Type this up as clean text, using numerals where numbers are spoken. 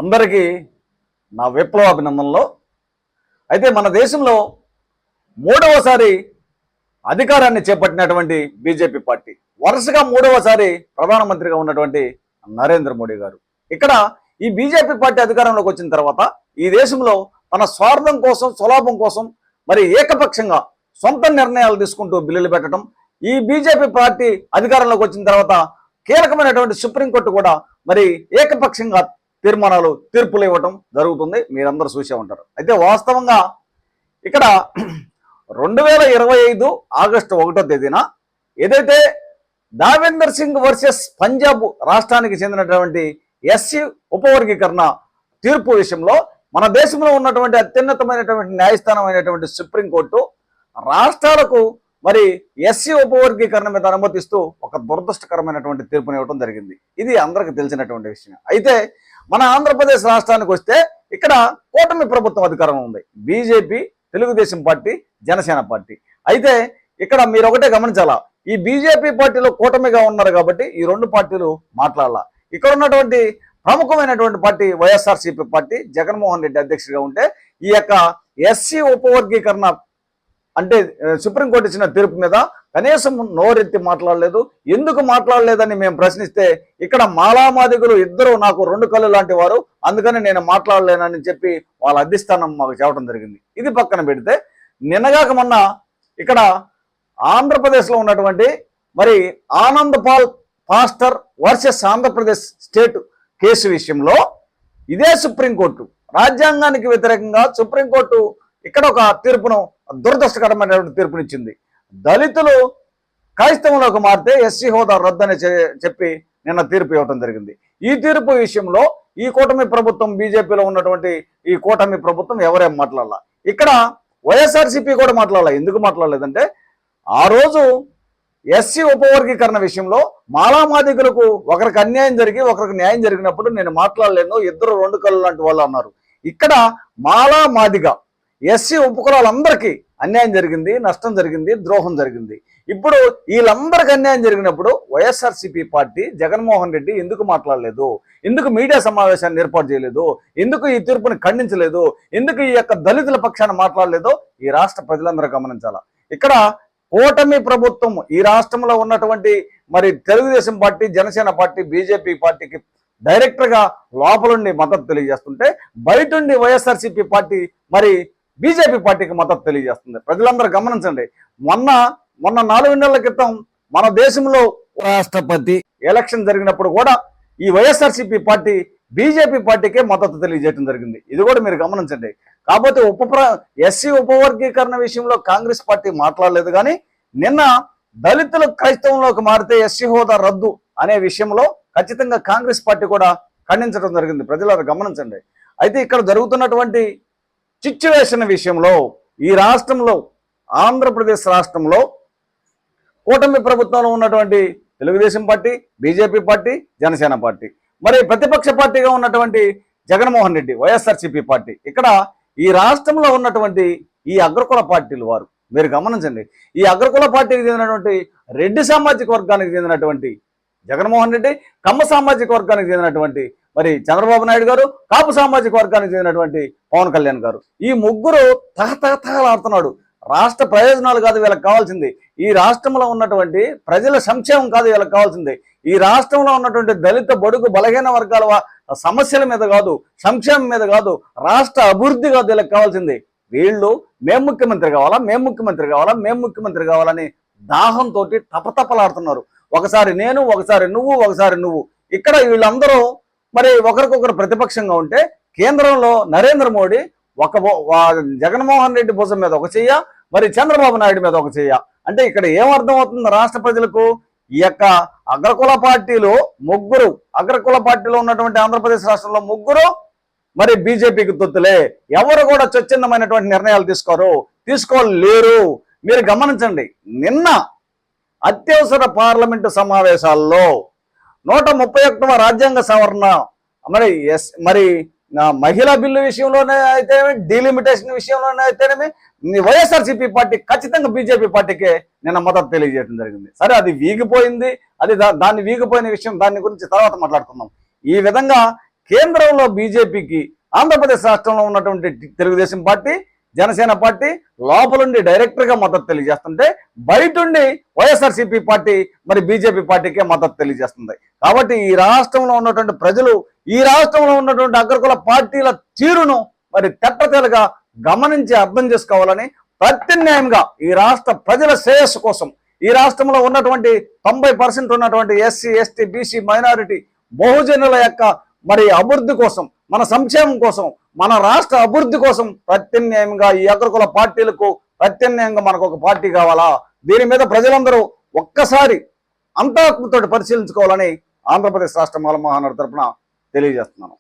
అందరికీ నా విప్లవ అభినందనలు. అయితే మన దేశంలో మూడవసారి అధికారాన్ని చేపట్టినటువంటి బీజేపీ పార్టీ, వరుసగా మూడవసారి ప్రధానమంత్రిగా ఉన్నటువంటి నరేంద్ర మోడీ గారు, ఇక్కడ ఈ బీజేపీ పార్టీ అధికారంలోకి వచ్చిన తర్వాత ఈ దేశంలో తన స్వార్థం కోసం, స్వలాభం కోసం మరి ఏకపక్షంగా సొంత నిర్ణయాలు తీసుకుంటూ బిల్లులు పెట్టడం, ఈ బీజేపీ పార్టీ అధికారంలోకి వచ్చిన తర్వాత కీలకమైనటువంటి సుప్రీంకోర్టు కూడా మరి ఏకపక్షంగా తీర్పులు ఇవ్వటం జరుగుతుంది. మీరందరూ చూసే ఉంటారు. అయితే వాస్తవంగా ఇక్కడ 2025 ఆగస్టు 1వ తేదీన ఏదైతే దావేందర్ సింగ్ వర్సెస్ పంజాబ్ రాష్ట్రానికి చెందినటువంటి ఎస్సీ ఉపవర్గీకరణ తీర్పు విషయంలో మన దేశంలో ఉన్నటువంటి అత్యున్నతమైనటువంటి న్యాయస్థానం అయినటువంటి సుప్రీంకోర్టు రాష్ట్రాలకు మరి ఎస్సీ ఉపవర్గీకరణ మీద అనుమతిస్తూ ఒక దురదృష్టకరమైనటువంటి తీర్పుని ఇవ్వడం జరిగింది. ఇది అందరికీ తెలిసినటువంటి విషయం. అయితే మన ఆంధ్రప్రదేశ్ రాష్ట్రానికి వస్తే ఇక్కడ కూటమి ప్రభుత్వం అధికారం ఉంది. BJP, Telugu Desam party, Janasena party. అయితే ఇక్కడ మీరు ఒకటే గమనించాలా, ఈ బీజేపీ పార్టీలో కూటమిగా ఉన్నారు కాబట్టి ఈ రెండు పార్టీలు మాట్లాడాల. ఇక్కడ ఉన్నటువంటి ప్రముఖమైనటువంటి పార్టీ వైఎస్ఆర్సీపీ పార్టీ, జగన్మోహన్ రెడ్డి అధ్యక్షుడిగా ఉంటే ఈ యొక్క ఎస్సీ ఉపవర్గీకరణ అంటే సుప్రీంకోర్టు ఇచ్చిన తీర్పు మీద కనీసం నోరెత్తి మాట్లాడలేదు. ఎందుకు మాట్లాడలేదని మేము ప్రశ్నిస్తే ఇక్కడ మాలామాదిగులు ఇద్దరు నాకు రెండు కళ్ళు లాంటి వారు, అందుకని నేను మాట్లాడలేనని చెప్పి వాళ్ళ అధిష్టానం మాకు చెప్పడం జరిగింది. ఇది పక్కన పెడితే నిన్నగాక మొన్న ఇక్కడ ఆంధ్రప్రదేశ్లో ఉన్నటువంటి మరి Anand Paul pastor versus Andhra Pradesh state case విషయంలో ఇదే సుప్రీంకోర్టు రాజ్యాంగానికి వ్యతిరేకంగా సుప్రీంకోర్టు ఇక్కడ ఒక తీర్పును, దురదృష్టకరమైనటువంటి తీర్పునిచ్చింది. దళితులు క్రైస్తవంలోకి మారితే ఎస్సీ హోదా రద్దని చెప్పి నిన్న తీర్పు ఇవ్వడం జరిగింది. ఈ తీర్పు విషయంలో ఈ కూటమి ప్రభుత్వం, బీజేపీలో ఉన్నటువంటి ఈ కూటమి ప్రభుత్వం ఎవరేం మాట్లాడాల, ఇక్కడ వైఎస్ఆర్సీపీ కూడా మాట్లాడాల. ఎందుకు మాట్లాడలేదంటే ఆ రోజు ఎస్సీ ఉపవర్గీకరణ విషయంలో మాలామాదిగులకు ఒకరికి అన్యాయం జరిగి ఒకరికి న్యాయం జరిగినప్పుడు నేను మాట్లాడలేను, ఇద్దరు రెండు కళ్ళు లాంటి వాళ్ళు అన్నారు. ఇక్కడ మాలామాదిగా ఎస్సీ ఉపకులాలందరికీ అన్యాయం జరిగింది, నష్టం జరిగింది, ద్రోహం జరిగింది. ఇప్పుడు వీళ్ళందరికీ అన్యాయం జరిగినప్పుడు వైఎస్ఆర్సీపీ పార్టీ, జగన్మోహన్ రెడ్డి ఎందుకు మాట్లాడలేదు, ఎందుకు మీడియా సమావేశాన్ని ఏర్పాటు చేయలేదు, ఎందుకు ఈ తీర్పుని ఖండించలేదు, ఎందుకు ఈ యొక్క దళితుల పక్షాన మాట్లాడలేదో ఈ రాష్ట్ర ప్రజలందరూ గమనించాల. ఇక్కడ కూటమి ప్రభుత్వం ఈ రాష్ట్రంలో ఉన్నటువంటి మరి Telugu Desam party, Janasena party, BJP పార్టీకి డైరెక్ట్గా లోపలుండి మద్దతు తెలియజేస్తుంటే బయటుండి వైఎస్ఆర్సీపీ పార్టీ మరి బీజేపీ పార్టీకి మద్దతు తెలియజేస్తుంది. ప్రజలందరూ గమనించండి. మొన్న 4 నెలల క్రితం మన దేశంలో రాష్ట్రపతి ఎలక్షన్ జరిగినప్పుడు కూడా ఈ వైఎస్ఆర్సీపీ పార్టీ బీజేపీ పార్టీకే మద్దతు తెలియజేయడం జరిగింది. ఇది కూడా మీరు గమనించండి. కాకపోతే ఎస్సీ ఉపవర్గీకరణ విషయంలో కాంగ్రెస్ పార్టీ మాట్లాడలేదు. కానీ నిన్న దళితులు క్రైస్తవంలోకి మారితే ఎస్సీ హోదా రద్దు అనే విషయంలో ఖచ్చితంగా కాంగ్రెస్ పార్టీ కూడా ఖండించడం జరిగింది. ప్రజలందరూ గమనించండి. అయితే ఇక్కడ జరుగుతున్నటువంటి సిచ్యువేషన్ విషయంలో ఈ రాష్ట్రంలో, ఆంధ్రప్రదేశ్ రాష్ట్రంలో కూటమి ప్రభుత్వంలో ఉన్నటువంటి Telugu Desam party, BJP party, Janasena party, మరి ప్రతిపక్ష పార్టీగా ఉన్నటువంటి జగన్మోహన్ రెడ్డి వైఎస్ఆర్సీపీ పార్టీ, ఇక్కడ ఈ రాష్ట్రంలో ఉన్నటువంటి ఈ అగ్రకుల పార్టీలు వారు మీరు గమనించండి. ఈ అగ్రకుల పార్టీకి చెందినటువంటి రెడ్డి సామాజిక వర్గానికి చెందినటువంటి జగన్మోహన్ రెడ్డి, కమ్మ సామాజిక వర్గానికి చెందినటువంటి మరి చంద్రబాబు నాయుడు గారు, కాపు సామాజిక వర్గానికి చెందినటువంటి పవన్ కళ్యాణ్ గారు, ఈ ముగ్గురు తహతహలాడుతున్నాడు. రాష్ట్ర ప్రయోజనాలు కాదు వీళ్ళకి కావాల్సింది, ఈ రాష్ట్రంలో ఉన్నటువంటి ప్రజల సంక్షేమం కాదు వీళ్ళకి కావాల్సింది, ఈ రాష్ట్రంలో ఉన్నటువంటి దళిత బడుగు బలహీన వర్గాల సమస్యల మీద కాదు, సంక్షేమం మీద కాదు, రాష్ట్ర అభివృద్ధి కాదు వీళ్ళకి కావాల్సింది. వీళ్ళు మేము ముఖ్యమంత్రి కావాలా, మేము ముఖ్యమంత్రి కావాలా, మేము ముఖ్యమంత్రి కావాలని దాహంతో తపతపలాడుతున్నారు. ఒకసారి నేను, ఒకసారి నువ్వు, ఒకసారి నువ్వు. ఇక్కడ వీళ్ళందరూ మరి ఒకరికొకరు ప్రతిపక్షంగా ఉంటే కేంద్రంలో నరేంద్ర మోడీ జగన్మోహన్ రెడ్డి భుజం మీద ఒక చెయ్య, మరి చంద్రబాబు నాయుడు మీద ఒక చెయ్య. అంటే ఇక్కడ ఏమర్థం అవుతుంది రాష్ట్ర ప్రజలకు, ఈ యొక్క అగ్రకుల పార్టీలు ముగ్గురు, అగ్రకుల పార్టీలో ఉన్నటువంటి ఆంధ్రప్రదేశ్ రాష్ట్రంలో ముగ్గురు మరి బీజేపీకి తొత్తులే. ఎవరు కూడా స్వచ్ఛందమైనటువంటి నిర్ణయాలు తీసుకోలేరు. మీరు గమనించండి. నిన్న అత్యవసర పార్లమెంటు సమావేశాల్లో 131వ రాజ్యాంగ సవరణ మరి మహిళా బిల్లు విషయంలోనే అయితేనేమి, డీలిమిటేషన్ విషయంలోనే అయితేనేమి వైఎస్ఆర్సీపీ పార్టీ ఖచ్చితంగా బీజేపీ పార్టీకే నిన్న మద్దతు తెలియజేయడం జరిగింది. సరే, అది వీగిపోయింది, అది దాన్ని వీగిపోయిన విషయం, దాని గురించి తర్వాత మాట్లాడుకుందాం. ఈ విధంగా కేంద్రంలో బీజేపీకి, ఆంధ్రప్రదేశ్ రాష్ట్రంలో ఉన్నటువంటి తెలుగుదేశం పార్టీ, జనసేన పార్టీ లోపలుండి డైరెక్ట్గా మద్దతు తెలియజేస్తుంటే, బయటుండి వైఎస్ఆర్సీపీ పార్టీ మరి బీజేపీ పార్టీకే మద్దతు తెలియజేస్తుంది. కాబట్టి ఈ రాష్ట్రంలో ఉన్నటువంటి ప్రజలు, ఈ రాష్ట్రంలో ఉన్నటువంటి అగ్రకుల పార్టీల తీరును మరి తెట్టతెలుగా గమనించి అర్థం చేసుకోవాలని, ప్రత్యామ్నాయంగా ఈ రాష్ట్ర ప్రజల శ్రేయస్సు కోసం, ఈ రాష్ట్రంలో ఉన్నటువంటి 90% ఉన్నటువంటి ఎస్సీ, ఎస్టీ, బీసీ, మైనారిటీ బహుజనుల యొక్క మరి అభివృద్ధి కోసం, మన సంక్షేమం కోసం, మన రాష్ట్ర అభివృద్ధి కోసం ప్రత్యామ్నాయంగా ఈ అగ్రకుల పార్టీలకు ప్రత్యామ్నాయంగా మనకు ఒక పార్టీ కావాలా? దీని మీద ప్రజలందరూ ఒక్కసారి అంతరాత్మతో పరిశీలించుకోవాలని ఆంధ్రప్రదేశ్ రాష్ట్ర మాల మహానాడు తరపున తెలియజేస్తున్నాను.